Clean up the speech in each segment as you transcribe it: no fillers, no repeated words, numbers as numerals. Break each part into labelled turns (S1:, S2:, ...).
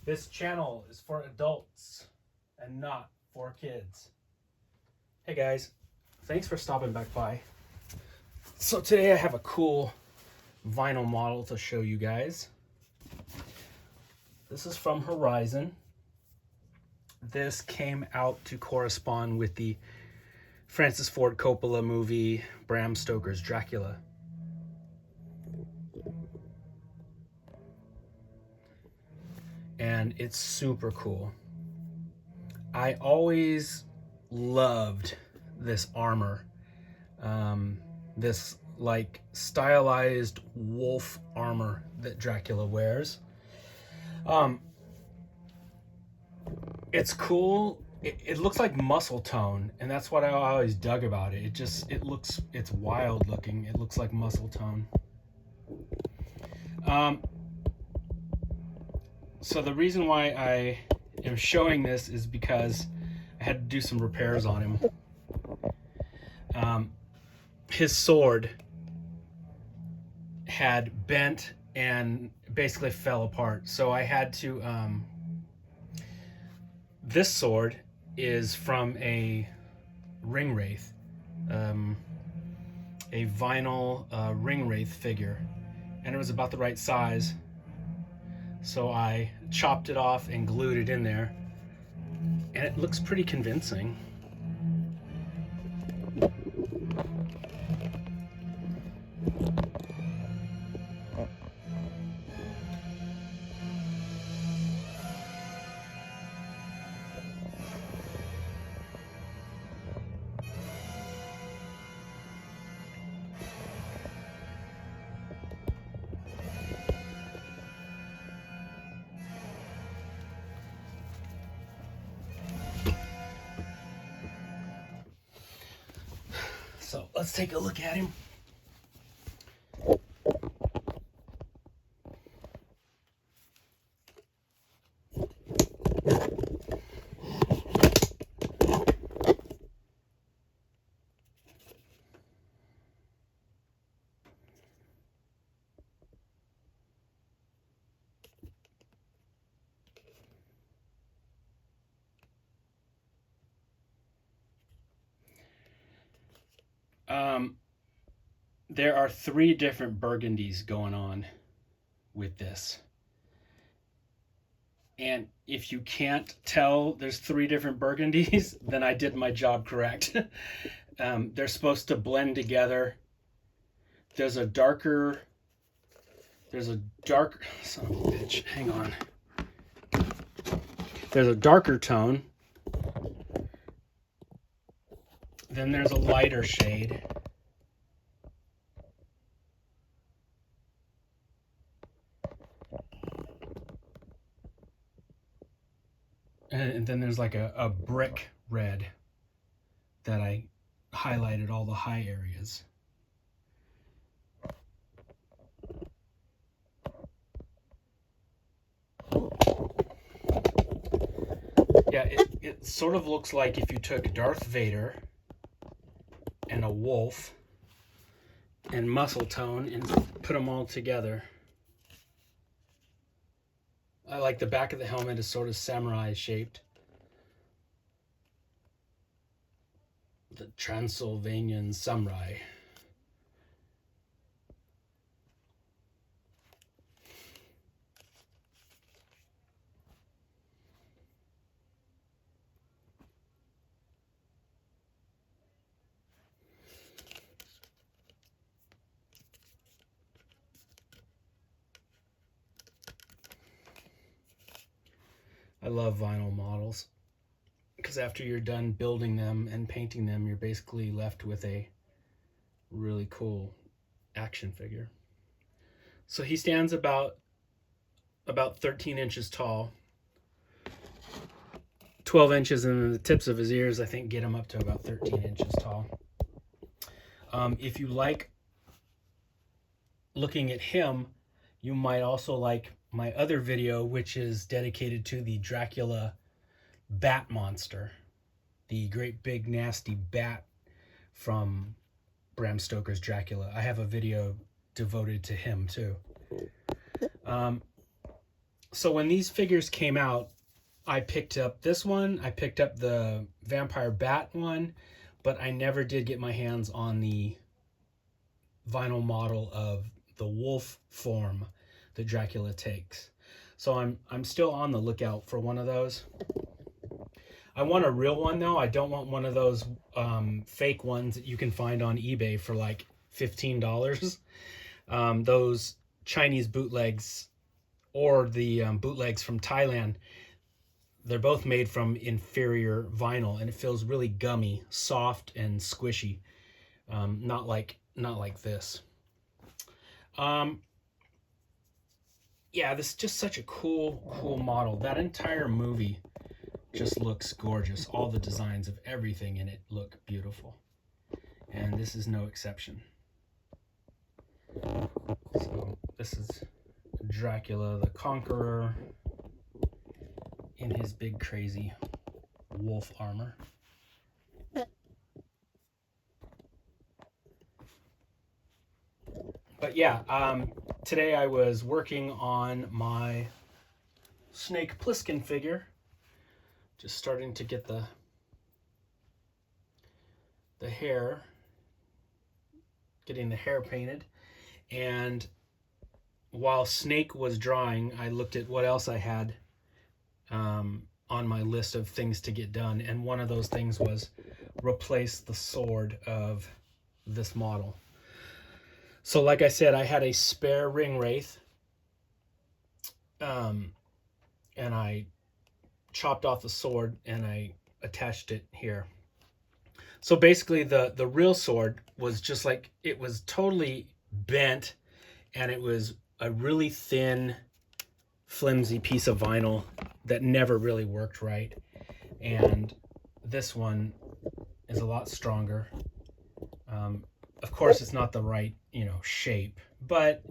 S1: This channel is for adults and not for kids. Hey guys, thanks for stopping back by. So today I have a cool vinyl model to show you guys. This is from Horizon. This came out to correspond with the Francis Ford Coppola movie Bram Stoker's Dracula. And it's super cool. I always loved this armor, this like stylized wolf armor that Dracula wears. It's cool. It looks like muscle tone, and that's what I always dug about it. It's wild looking. It looks like muscle tone. So the reason why I am showing this is because I had to do some repairs on him. His sword had bent and basically fell apart. So I had to, this sword is from a ring wraith, a vinyl ring wraith figure, and it was about the right size. So I chopped it off and glued it in there, and it looks pretty convincing. So let's take a look at him. There are 3 different burgundies going on with this. And if you can't tell there's 3 different burgundies, then I did my job correct. They're supposed to blend together. There's a dark, son of a bitch, hang on. There's a darker tone. Then there's a lighter shade. And then there's like a brick red that I highlighted all the high areas. Yeah, it sort of looks like if you took Darth Vader and a wolf and muscle tone and put them all together. I like the back of the helmet is sort of samurai shaped. The Transylvanian samurai. I love vinyl models because after you're done building them and painting them, you're basically left with a really cool action figure. So he stands about 13 inches tall, 12 inches, and the tips of his ears, I think, get him up to about 13 inches tall. If you like looking at him, you might also like my other video, which is dedicated to the Dracula bat monster, the great big nasty bat from Bram Stoker's Dracula. I have a video devoted to him too. So when these figures came out, I picked up this one, I picked up the Vampire Bat one, but I never did get my hands on the vinyl model of the wolf form that Dracula takes. So I'm still on the lookout for one of those. I want a real one though. I don't want one of those fake ones that you can find on eBay for like $15. Those Chinese bootlegs or the bootlegs from Thailand, they're both made from inferior vinyl, and it feels really gummy, soft, and squishy. Not like this. Yeah, this is just such a cool model. That entire movie just looks gorgeous. All the designs of everything in it look beautiful, and this is no exception. So this is Dracula the Conqueror in his big crazy wolf armor. But yeah, today I was working on my Snake Plissken figure, just starting to get the hair, getting the hair painted. And while Snake was drying, I looked at what else I had on my list of things to get done, and one of those things was replace the sword of this model. So like I said, I had a spare ring wraith, and I chopped off the sword and I attached it here. So basically the real sword was just like, it was totally bent, and it was a really thin, flimsy piece of vinyl that never really worked right. And this one is a lot stronger. Of course, it's not the right, shape, but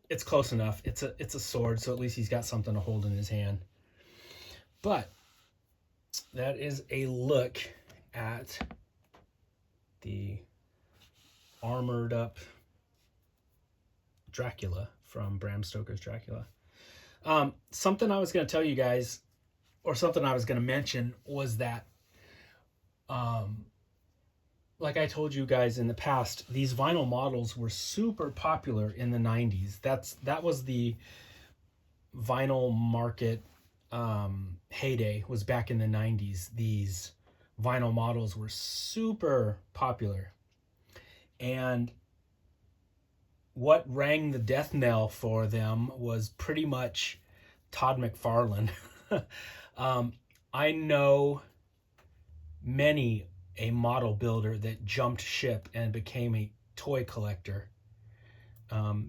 S1: it's close enough. It's a sword, so at least he's got something to hold in his hand. But that is a look at the armored up Dracula from Bram Stoker's Dracula. Something I was going to tell you guys, or something I was going to mention, was that like I told you guys in the past, these vinyl models were super popular in the 90s. That was the vinyl market heyday, was back in the 90s. These vinyl models were super popular. And what rang the death knell for them was pretty much Todd McFarlane. I know many a model builder that jumped ship and became a toy collector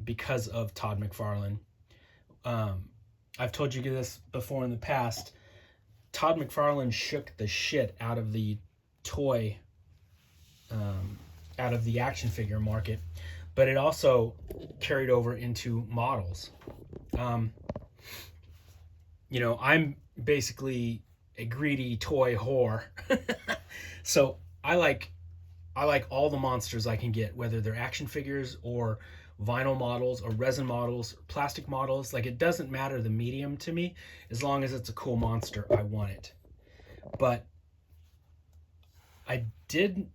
S1: because of Todd McFarlane. I've told you this before in the past. Todd McFarlane shook the shit out of the toy, out of the action figure market, but it also carried over into models. I'm basically a greedy toy whore. So I like all the monsters I can get, whether they're action figures or vinyl models or resin models or plastic models. Like, it doesn't matter the medium to me, as long as it's a cool monster, I want it. But I did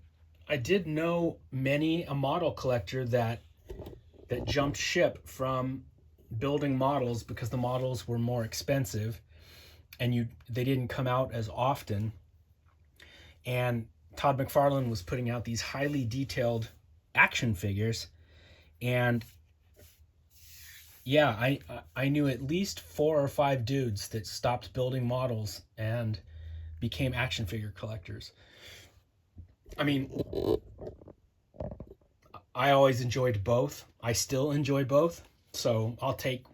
S1: know many a model collector that jumped ship from building models because the models were more expensive and they didn't come out as often. And Todd McFarlane was putting out these highly detailed action figures, and yeah, I knew at least 4 or 5 dudes that stopped building models and became action figure collectors. I mean, I always enjoyed both. I still enjoy both, so I'll take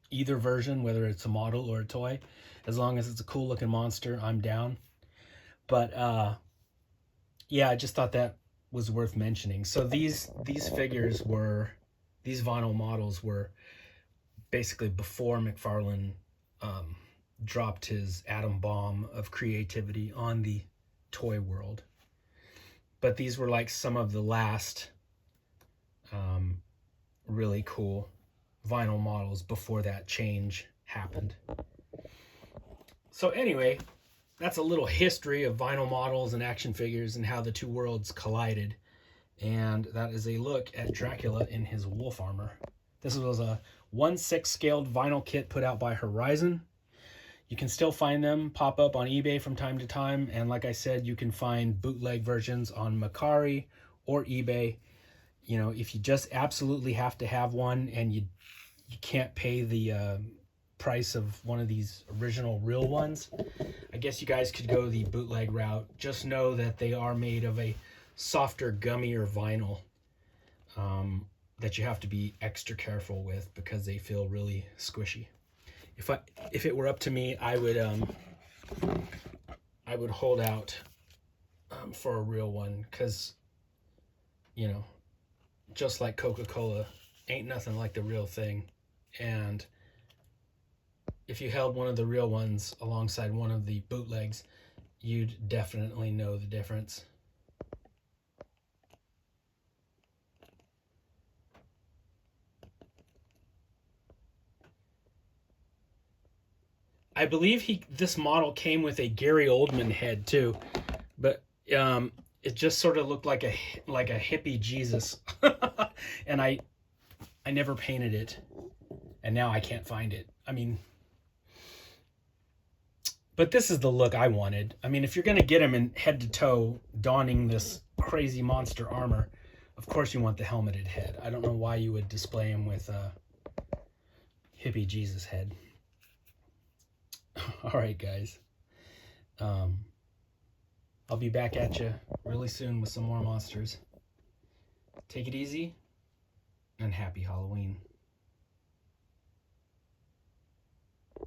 S1: either version, whether it's a model or a toy. As long as it's a cool looking monster, I'm down. But yeah, I just thought that was worth mentioning. So these vinyl models were basically before McFarlane dropped his atom bomb of creativity on the toy world. But these were like some of the last really cool vinyl models before that change happened. So anyway, that's a little history of vinyl models and action figures and how the two worlds collided. And that is a look at Dracula in his wolf armor. This was a 1/6 scaled vinyl kit put out by Horizon. You can still find them pop up on eBay from time to time. And like I said, you can find bootleg versions on Mercari or eBay. You know, if you just absolutely have to have one and you can't pay the price of one of these original real ones, I guess you guys could go the bootleg route. Just know that they are made of a softer, gummier vinyl that you have to be extra careful with because they feel really squishy. If it were up to me, I would hold out for a real one, because you know, just like Coca-Cola, ain't nothing like the real thing. And if you held one of the real ones alongside one of the bootlegs, you'd definitely know the difference. I believe this model came with a Gary Oldman head too, but it just sort of looked like a hippie Jesus, and I never painted it, and now I can't find it. I mean, but this is the look I wanted. I mean, if you're gonna get him in head to toe, donning this crazy monster armor, of course you want the helmeted head. I don't know why you would display him with a hippie Jesus head. All right, guys. I'll be back at you really soon with some more monsters. Take it easy, and happy Halloween.